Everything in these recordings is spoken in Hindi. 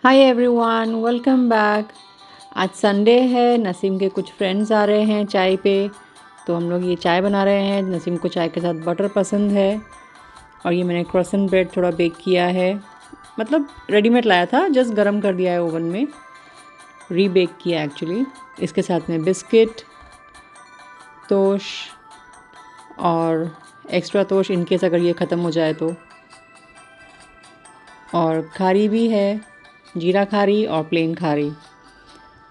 Hi everyone, welcome back. आज संडे है। नसीम के कुछ फ्रेंड्स आ रहे हैं चाय पे, तो हम लोग ये चाय बना रहे हैं। नसीम को चाय के साथ बटर पसंद है। और ये मैंने क्रॉसन ब्रेड थोड़ा बेक किया है, मतलब रेडीमेड लाया था, जस्ट गरम कर दिया है ओवन में, रीबेक किया एक्चुअली। इसके साथ में बिस्किट, तोश और एक्स्ट्रा तोश इनकेस अगर ये ख़त्म हो जाए तो, और खारी भी है, जीरा खारी और प्लेन खारी।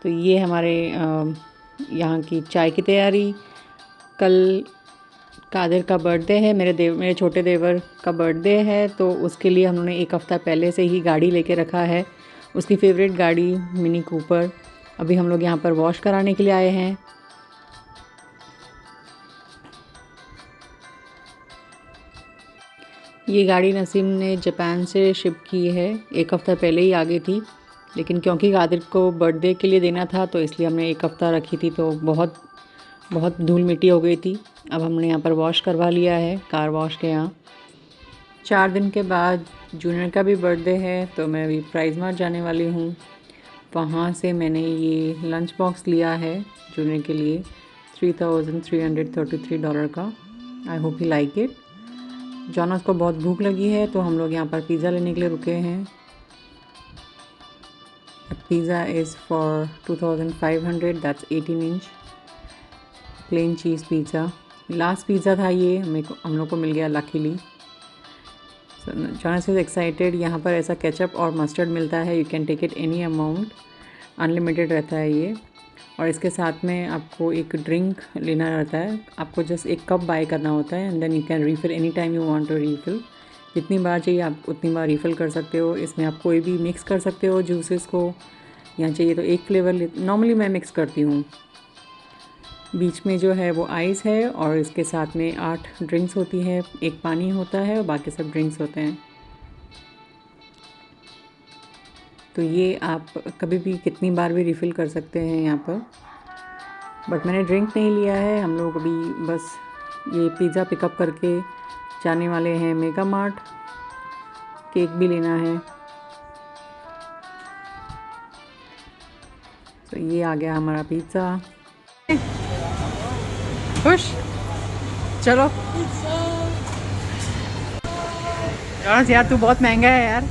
तो ये हमारे यहाँ की चाय की तैयारी। कल कादिर का बर्थडे है, मेरे छोटे देवर का बर्थडे है, तो उसके लिए हम लोगों ने एक हफ़्ता पहले से ही गाड़ी लेके रखा है, उसकी फेवरेट गाड़ी मिनी कूपर। अभी हम लोग यहाँ पर वॉश कराने के लिए आए हैं। ये गाड़ी नसीम ने जापान से शिप की है, एक हफ़्ता पहले ही आ गई थी, लेकिन क्योंकि कादिर को बर्थडे के लिए देना था तो इसलिए हमने एक हफ़्ता रखी थी, तो बहुत बहुत धूल मिट्टी हो गई थी। अब हमने यहाँ पर वॉश करवा लिया है कार वॉश के यहाँ। 4 दिन के बाद जूनियर का भी बर्थडे है, तो मैं अभी प्राइज मार्ट जाने वाली हूँ। वहाँ से मैंने ये लंच बॉक्स लिया है जूनियर के लिए, $3,333 का। I hope he like it. Jonas को बहुत भूख लगी है, तो हम लोग यहाँ पर पिज़्ज़ा लेने के लिए रुके हैं। Pizza is for 2500, that's 18 inch plain cheese pizza. Last pizza था ये, हम लोग को मिल गया luckily. So Jonas is excited. यहाँ पर ऐसा केचप और मस्टर्ड मिलता है, you can take it any amount, unlimited रहता है ये। और इसके साथ में आपको एक ड्रिंक लेना रहता है, आपको जस्ट एक कप बाय करना होता है, and then you can refill any time you want to refill. जितनी बार चाहिए आप उतनी बार रीफ़िल कर सकते हो। इसमें आप कोई भी मिक्स कर सकते हो जूसेस को, यहाँ चाहिए तो एक फ्लेवर नॉर्मली मैं मिक्स करती हूँ। बीच में जो है वो आइस है, और इसके साथ में 8 ड्रिंक्स होती है, एक पानी होता है और बाकी सब ड्रिंक्स होते हैं। तो ये आप कभी भी कितनी बार भी रिफ़िल कर सकते हैं यहाँ पर। बट मैंने ड्रिंक नहीं लिया है, हम लोग अभी बस ये पिज़्ज़ा पिकअप करके जाने वाले हैं मेगा मार्ट। केक भी लेना है। तो ये आ गया हमारा पिज़्ज़ा। खुश, चलो यार तू बहुत महंगा है यार,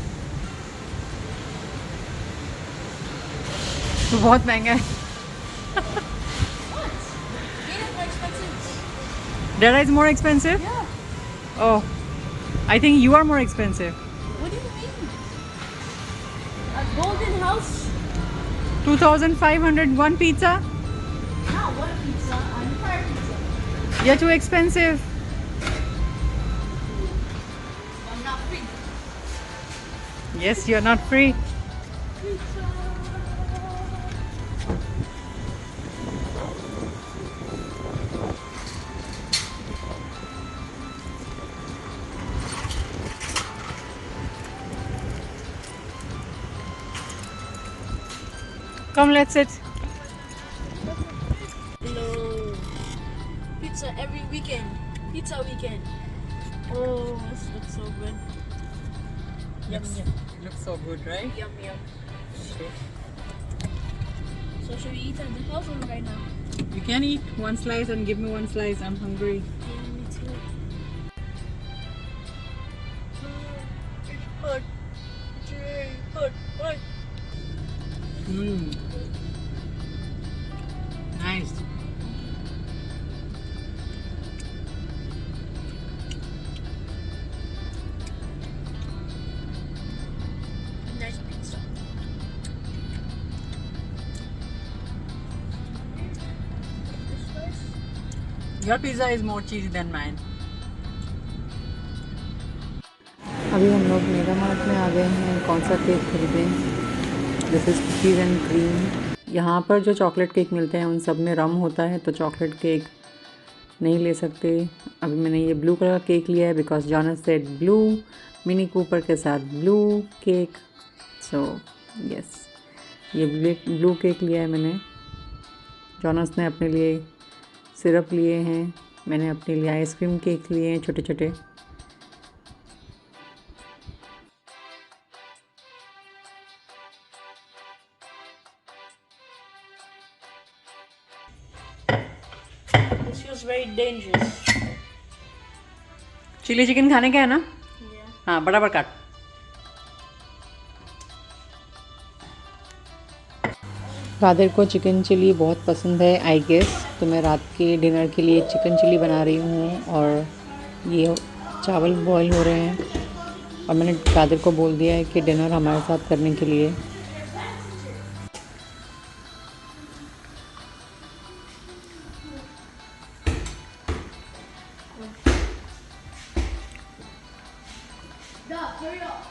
तू बहुत महंगा है। Dada is more expensive? Yeah. Oh, I think you are more expensive. What do you mean? A golden house? 2,500 one pizza? Not one pizza. An entire pizza. You're too expensive. I'm not free. Yes, you're not free. Pizza. Come, let's sit. Hello. Pizza every weekend. Pizza weekend. Oh, this looks so good. Yum yum. Looks so good, right? Yum yum. So should we eat at the house or right now? You can eat one slice and give me one slice. I'm hungry. Yeah, me too. It's hot. It's very hot. Hot. Mm. Nice. Nice pizza. This slice? Your pizza is more cheesy than mine. अभी हम लोग मेगा मार्ट में आ गए हैं। कौन सा केक खरीदें? This is cookies and cream. यहाँ पर जो चॉकलेट केक मिलते हैं उन सब में रम होता है, तो चॉकलेट केक नहीं ले सकते। अभी मैंने ये ब्लू कलर का केक लिया है because Jonas said blue, Mini Cooper के साथ ब्लू केक। सो यस, ये ब्लू केक लिया है मैंने। जॉनस ने अपने लिए सिरप लिए हैं, मैंने अपने लिए आइसक्रीम केक लिए हैं छोटे छोटे। feels very dangerous. Chilli chicken खाने का है ना? Yeah. हाँ, बराबर काट। कादिर को चिकन चिली बहुत पसंद है आई गेस, तो मैं रात के डिनर के लिए चिकन चिली बना रही हूँ और ये चावल बॉईल हो रहे हैं और मैंने कादिर को बोल दिया है कि डिनर हमारे साथ करने के लिए। Hurry up.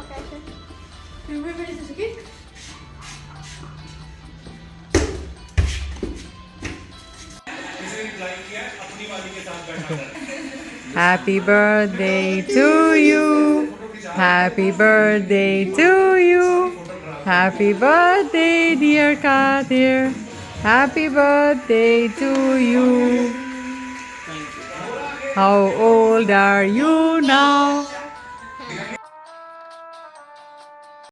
Okay, sir. You ready to begin? Happy birthday to you. Happy birthday to you. Happy birthday dear Kadir. Happy birthday to you. How old are you now?